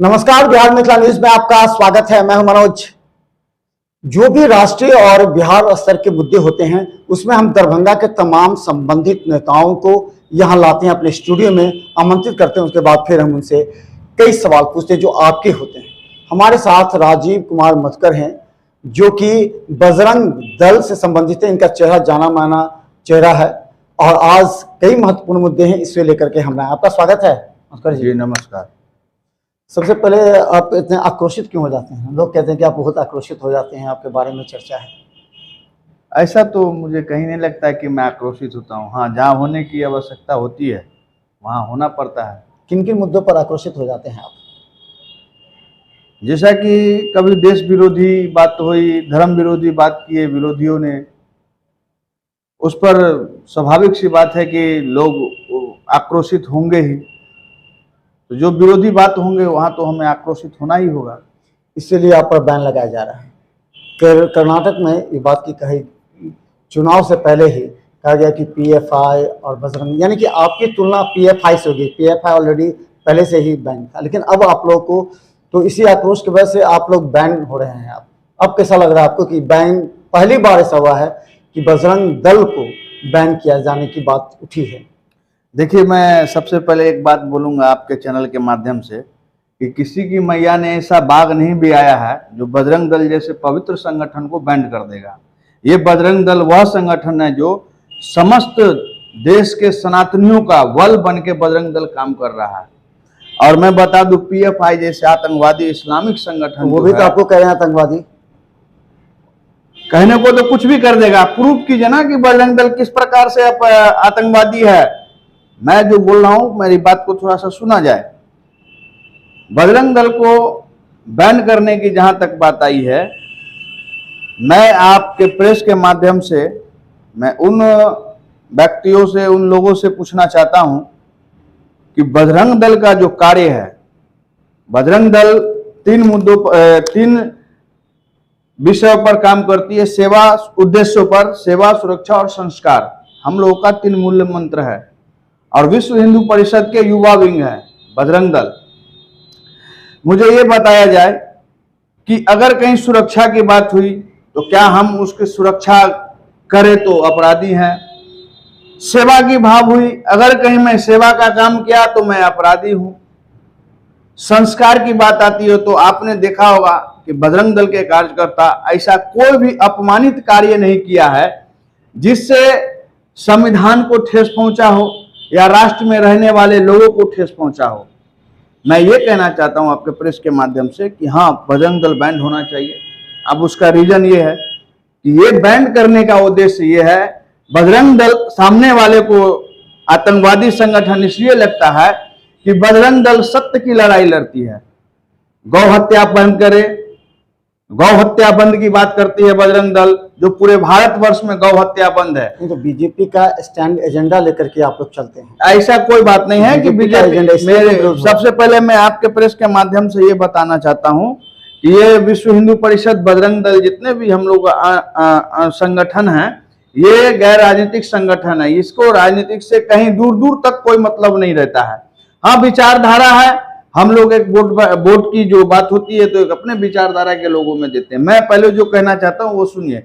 नमस्कार, बिहार मिथिला न्यूज में आपका स्वागत है। मैं हूं मनोज। जो भी राष्ट्रीय और बिहार स्तर के मुद्दे होते हैं उसमें हम दरभंगा के तमाम संबंधित नेताओं को यहां लाते हैं, अपने स्टूडियो में आमंत्रित करते हैं। उसके बाद फिर हम उनसे कई सवाल पूछते हैं जो आपके होते हैं। हमारे साथ राजीव कुमार मधुकर हैं जो कि बजरंग दल से संबंधित है। इनका चेहरा जाना माना चेहरा है और आज कई महत्वपूर्ण मुद्दे हैं, इससे लेकर के हम आए। आपका स्वागत है मधुकर जी। नमस्कार। सबसे पहले आप इतने आक्रोशित क्यों हो जाते हैं? लोग कहते हैं कि आप बहुत आक्रोशित हो जाते हैं, आपके बारे में चर्चा है। ऐसा तो मुझे कहीं नहीं लगता है कि मैं आक्रोशित होता हूँ। हाँ, जहाँ होने की आवश्यकता होती है वहाँ होना पड़ता है। किन किन मुद्दों पर आक्रोशित हो जाते हैं आप? जैसा कि कभी देश विरोधी बात हुई, धर्म विरोधी बात किए विरोधियों ने, उस पर स्वाभाविक सी बात है कि लोग आक्रोशित होंगे ही। तो जो विरोधी बात होंगे वहाँ तो हमें आक्रोशित होना ही होगा। इसीलिए आप पर बैन लगाया जा रहा है। कर्नाटक में ये बात की कही, चुनाव से पहले ही कहा गया कि पीएफआई और बजरंग, यानी कि आपकी तुलना पीएफआई से होगी। पीएफआई ऑलरेडी पहले से ही बैन था, लेकिन अब आप लोग को तो इसी आक्रोश की वजह से आप लोग बैन हो रहे हैं। अब कैसा लग रहा है आपको कि बैन, पहली बार ऐसा हुआ है कि बजरंग दल को बैन किया जाने की बात उठी है? देखिए, मैं सबसे पहले एक बात बोलूँगा आपके चैनल के माध्यम से कि किसी की मैया ने ऐसा बाग नहीं भी आया है जो बजरंग दल जैसे पवित्र संगठन को बैंड कर देगा। ये बजरंग दल वह संगठन है जो समस्त देश के सनातनियों का बल बन के बजरंग दल काम कर रहा है। और मैं बता दूं, पीएफआई जैसे आतंकवादी इस्लामिक संगठन, वो भी तो आपको कह रहे हैं आतंकवादी। कहने को तो कुछ भी कर देगा। प्रूफ कीजिए ना कि बजरंग दल किस प्रकार से आतंकवादी है। मैं जो बोल रहा हूं, मेरी बात को थोड़ा सा सुना जाए। बजरंग दल को बैन करने की जहां तक बात आई है, मैं आपके प्रेस के माध्यम से मैं उन व्यक्तियों से, उन लोगों से पूछना चाहता हूं कि बजरंग दल का जो कार्य है, बजरंग दल तीन विषयों पर काम करती है। सेवा उद्देश्यों पर, सेवा, सुरक्षा और संस्कार, हम लोगों का 3 मूल्य मंत्र है। और विश्व हिंदू परिषद के युवा विंग है बजरंग दल। मुझे ये बताया जाए कि अगर कहीं सुरक्षा की बात हुई तो क्या हम उसकी सुरक्षा करें तो अपराधी हैं? सेवा की भाव हुई, अगर कहीं मैं सेवा का काम किया तो मैं अपराधी हूं। संस्कार की बात आती है तो आपने देखा होगा कि बजरंग दल के कार्यकर्ता ऐसा कोई भी अपमानित कार्य नहीं किया है जिससे संविधान को ठेस पहुंचा हो या राष्ट्र में रहने वाले लोगों को ठेस पहुंचा हो। मैं ये कहना चाहता हूं आपके प्रेस के माध्यम से कि हाँ, बजरंग दल बैंड होना चाहिए। अब उसका रीजन ये है कि ये बैंड करने का उद्देश्य ये है, बजरंग दल सामने वाले को आतंकवादी संगठन इसलिए लगता है कि बजरंग दल सत्य की लड़ाई लड़ती है। गौ हत्या बंद करे, गौ हत्या बंद की बात करती है बजरंग दल, जो पूरे भारतवर्ष में गौ हत्या बंद है। तो बीजेपी का स्टैंड एजेंडा लेकर के आप लोग चलते हैं? ऐसा कोई बात नहीं है कि बीजेपी। सबसे पहले मैं आपके प्रेस के माध्यम से ये बताना चाहता हूं कि ये विश्व हिंदू परिषद, बजरंग दल, जितने भी हम लोग संगठन हैं, ये गैर राजनीतिक संगठन है। इसको राजनीतिक से कहीं दूर दूर तक कोई मतलब नहीं रहता है। हाँ, विचारधारा है। हम लोग एक वोट की जो बात होती है तो एक अपने विचारधारा के लोगों में देते हैं। मैं पहले जो कहना चाहता हूं वो सुनिए।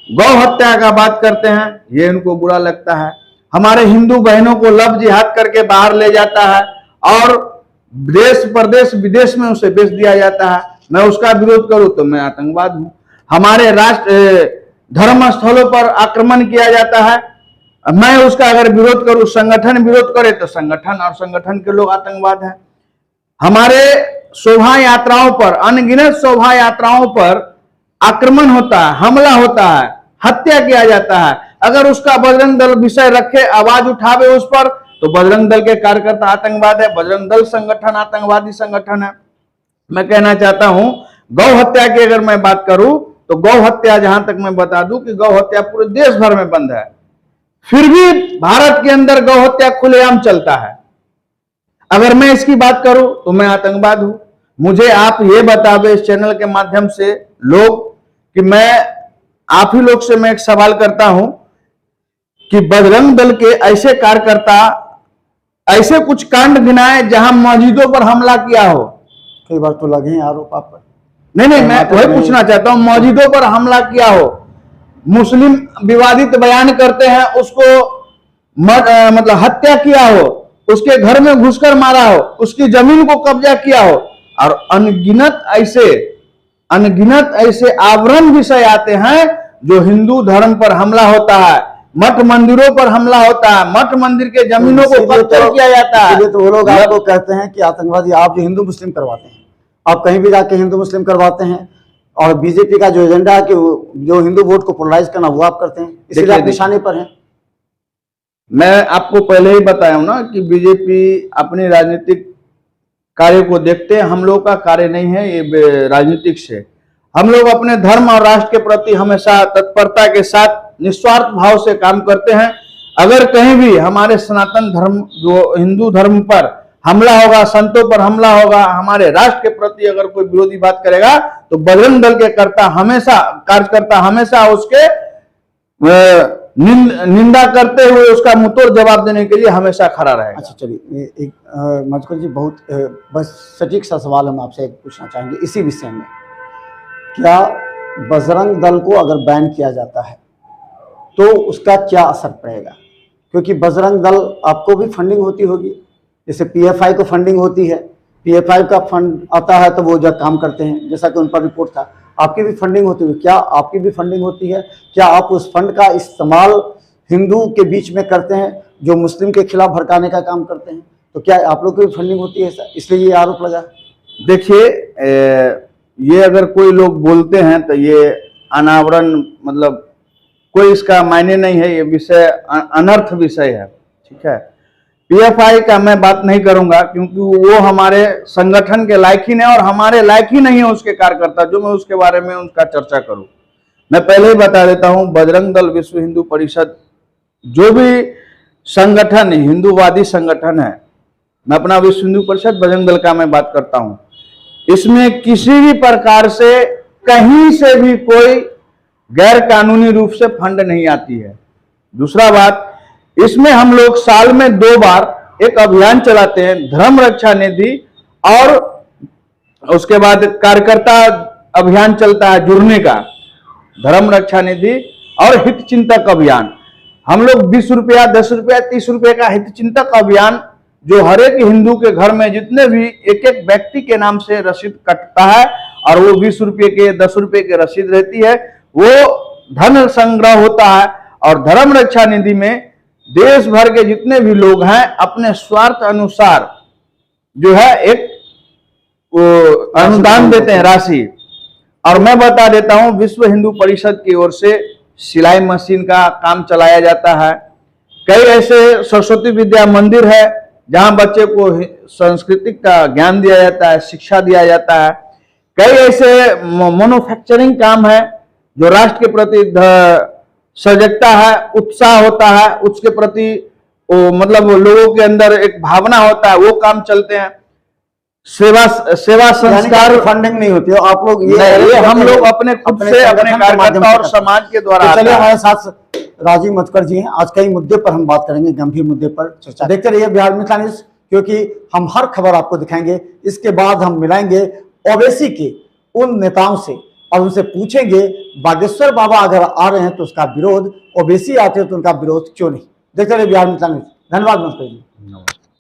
गौ हत्या का बात करते हैं, ये इनको बुरा लगता है। हमारे हिंदू बहनों को लव जिहाद करके बाहर ले जाता है और देश प्रदेश विदेश में उसे बेच दिया जाता है। मैं उसका विरोध करूं तो मैं आतंकवाद हूं। हमारे राष्ट्र धर्म स्थलों पर आक्रमण किया जाता है, मैं उसका अगर विरोध करूं, संगठन विरोध करे तो संगठन और संगठन के लोग आतंकवाद है। हमारे शोभा यात्राओं पर, अनगिनत शोभा यात्राओं पर आक्रमण होता है, हमला होता है, हत्या किया जाता है। अगर उसका बजरंग दल विषय रखे, आवाज उठावे उस पर, तो बजरंग दल के कार्यकर्ता आतंकवाद है, बजरंग दल संगठन आतंकवादी संगठन है। मैं कहना चाहता हूं, गौ हत्या की अगर मैं बात करूं तो गौ हत्या, जहां तक मैं बता दूं कि गौ हत्या पूरे देश भर में बंद है, फिर भी भारत के अंदर गौ हत्या खुलेआम चलता है। अगर मैं इसकी बात करूं तो मैं आतंकवाद हूं। मुझे आप ये बतावे इस चैनल के माध्यम से लोग कि मैं आप ही लोग से मैं एक सवाल करता हूं कि बजरंग दल के ऐसे कार्यकर्ता ऐसे कुछ कांड गिनाए जहां मस्जिदों पर हमला किया हो। कई बार तो लगे हैं आरोप आप पर। नहीं, मैं वही पूछना चाहता हूं, मस्जिदों पर हमला किया हो, मुस्लिम विवादित बयान करते हैं उसको मतलब हत्या किया हो, उसके घर में घुसकर मारा हो, उसकी जमीन को कब्जा किया हो, और अनगिनत ऐसे आवरण विषय आते हैं जो हिंदू धर्म पर हमला होता है, मठ मंदिरों पर हमला होता है, मठ मंदिर के जमीनों को कब्जा किया जाता है। तो वो लोग आपको कहते हैं कि आतंकवादी आप जो हिंदू मुस्लिम करवाते हैं, आप कहीं भी जाके हिंदू मुस्लिम करवाते हैं, और बीजेपी का जो एजेंडा है कि जो हिंदू वोट को पोलराइज करना वो आप करते हैं, इसलिए आप निशाने पर हैं। मैं आपको पहले ही बताया हूं ना कि बीजेपी अपने राजनीतिक कार्य को देखते हैं, हम लोग का कार्य नहीं है ये राजनीतिक से। हम लोग अपने धर्म और राष्ट्र के प्रति हमेशा तत्परता के साथ निस्वार्थ भाव से काम करते हैं। अगर कहीं भी हमारे सनातन धर्म जो हिंदू धर्म पर हमला होगा, संतों पर हमला होगा, हमारे राष्ट्र के प्रति अगर कोई विरोधी बात करेगा तो बजरंग दल के कार्यकर्ता हमेशा उसके निंदा करते हुए उसका मुंहतोड़ जवाब देने के लिए हमेशा खड़ा रहेगा। अच्छा चलिए, एक मधुकर जी बहुत बस सटीक सा सवाल हम आपसे पूछना चाहेंगे इसी विषय में, क्या बजरंग दल को अगर बैन किया जाता है तो उसका क्या असर पड़ेगा? क्योंकि बजरंग दल आपको भी फंडिंग होती होगी, जैसे पीएफआई को फंडिंग होती है, पीएफआई का फंड आता है तो वो जब काम करते हैं, जैसा कि उन पर रिपोर्ट था, आपकी भी फंडिंग होती है, क्या आपकी भी फंडिंग होती है? क्या आप उस फंड का इस्तेमाल हिंदू के बीच में करते हैं जो मुस्लिम के खिलाफ भड़काने का काम करते हैं? तो क्या आप लोग की भी फंडिंग होती है, इसलिए ये आरोप लगा? देखिए, ये अगर कोई लोग बोलते हैं तो ये अनावरण, मतलब कोई इसका मायने नहीं है, ये विषय अनर्थ विषय है, ठीक है। पीएफआई का मैं बात नहीं करूंगा क्योंकि वो हमारे संगठन के लायक ही नहीं और हमारे लायक ही नहीं है उसके कार्यकर्ता जो मैं उसके बारे में उनका चर्चा करूं। मैं पहले ही बता देता हूं, बजरंग दल विश्व हिंदू परिषद जो भी संगठन हिंदूवादी संगठन है, मैं अपना विश्व हिंदू परिषद बजरंग दल का मैं बात करता हूं, इसमें किसी भी प्रकार से कहीं से भी कोई गैर कानूनी रूप से फंड नहीं आती है। दूसरा बात, इसमें हम लोग साल में 2 बार एक अभियान चलाते हैं, धर्म रक्षा निधि, और उसके बाद कार्यकर्ता अभियान चलता है जुड़ने का, धर्म रक्षा निधि और हित चिंतक अभियान। हम लोग 20 रुपया, 10 रुपया, 30 रुपये का हित चिंतक अभियान जो हर एक हिंदू के घर में जितने भी एक एक व्यक्ति के नाम से रसीद कटता है और वो 20 रुपये के 10 रुपये की रसीद रहती है, वो धन संग्रह होता है। और धर्म रक्षा निधि में देश भर के जितने भी लोग हैं अपने स्वार्थ अनुसार जो है एक अनुदान देते हैं राशि। और मैं बता देता हूं, विश्व हिंदू परिषद की ओर से सिलाई मशीन का काम चलाया जाता है। कई ऐसे सरस्वती विद्या मंदिर है जहां बच्चे को संस्कृति का ज्ञान दिया जाता है, शिक्षा दिया जाता है। कई ऐसे मैन्युफैक्चरिंग काम है जो राष्ट्र के प्रति सजगता है, उत्साह होता है, उसके प्रति मतलब लोगों के अंदर एक भावना होता है, वो काम चलते हैं। सेवा संस्कार फंडिंग नहीं होती है आप लोग, ये हम लोग अपने खुद से अपने कार्यकर्ता और समाज के द्वारा। चलिए, हमारे साथ राजीव मधुकर जी हैं, आज कई मुद्दे पर हम बात करेंगे, गंभीर मुद्दे पर चर्चा। देखते रहिए बिहार मिथिला न्यूज, क्योंकि हम हर खबर आपको दिखाएंगे। इसके बाद हम मिलाएंगे ओवैसी के उन नेताओं से और उनसे पूछेंगे बागेश्वर बाबा अगर आ रहे हैं तो उसका विरोध, ओवैसी आते हैं तो उनका विरोध क्यों नहीं। देखते रहिए बिहार मिथिला न्यूज। धन्यवाद मधुकर जी।